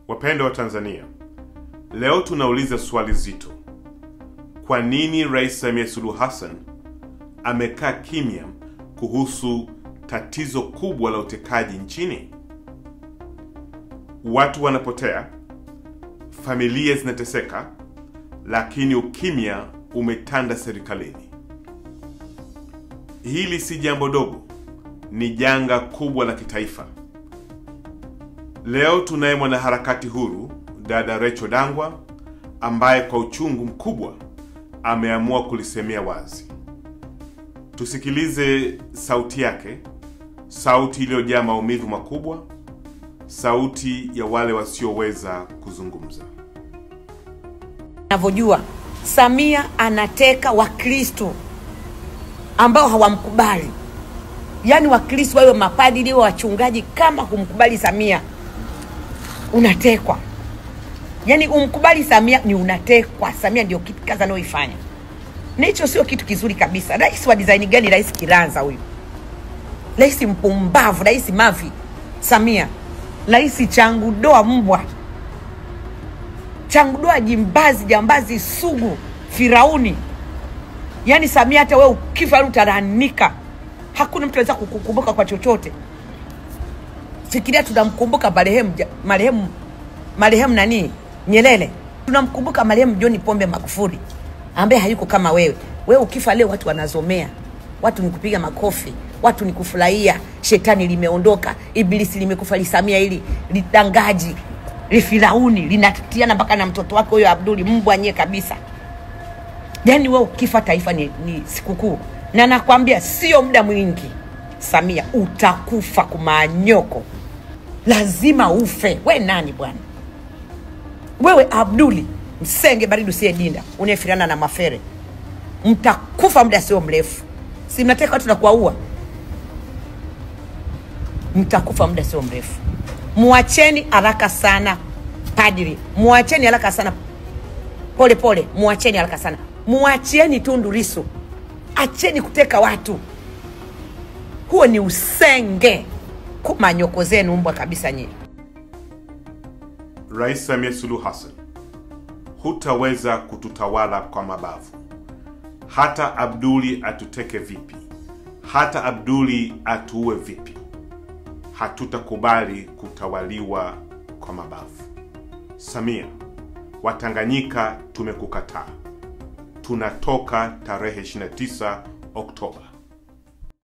Wapendwa wa Tanzania, leo tunauliza swali zito. Kwa nini Rais Samia Suluhu Hassan amekaa kimya kuhusu tatizo kubwa la utekaji nchini? Watu wanapotea, familia zinateseka, lakini ukimya umetanda serikalini. Hili si jambo dogo, ni janga kubwa la kitaifa. Leo tunaye mwanaharakati huru, dada Rachel Dangwa, ambaye kwa uchungu mkubwa ameamua kulisemea wazi. Tusikilize sauti yake, sauti iliyojaa maumivu makubwa, sauti ya wale wasioweza kuzungumza. Ninavyojua, Samia anateka Wakristo ambao hawamkubali. Yaani Wakristo wao mapadri wao wachungaji, kama kumkubali Samia unatekwa. Yaani umkubali Samia ni unatekwa. Samia ndio kitu kaza anaoifanya. Na hicho sio kitu kizuri kabisa. Rais wa design gani? Rais kiranza huyu. Rais mpumbavu, rais mavi. Samia. Rais changudoa mbwa. Changudoa jambazi sugu, Firauni. Yaani Samia hata wewe ukifa utaranika. Hakuna mtu anaweza kukukumbuka kwa chochote. Fikiria tunamkumbuka marehemu nani? Nyerere. Tunamkumbuka marehemu John Pombe Magufuli, ambaye hayuko kama wewe. Wewe ukifa leo watu wanazomea. Watu ni kupiga makofi, watu ni kufurahia. Shetani limeondoka, ibilisi limekufa. Samia hili lidangaji, Firauni linatiana mpaka na mtoto wake huyo Abduli, mbwa nye kabisa. Yaani wewe ukifa taifa ni sikukuu. Na nakwambia sio muda mwingi Samia utakufa kumanyoko. Lazima ufe. We nani bwana? Wewe Abduli msenge baridu siye dinda, unefirana na mafere. Mtakufa muda sio mrefu. Si mnataka watu na kuwaua? Mtakufa muda sio mrefu. Muacheni haraka sana padri. Muacheni haraka sana pole. Muacheni haraka sana. Muacheni Tundu Lissu. Acheni kuteka watu. Huo ni usenge. Kumanyoko zenu mbwa kabisa nyinyi. Rais Samia Suluhu Hassan, hutaweza kututawala kwa mabavu. Hata Abduli atuteke vipi, hata Abduli atuue vipi, hatutakubali kutawaliwa kwa mabavu. Samia, Watanganyika tumekukataa. Tunatoka tarehe 29 Oktoba.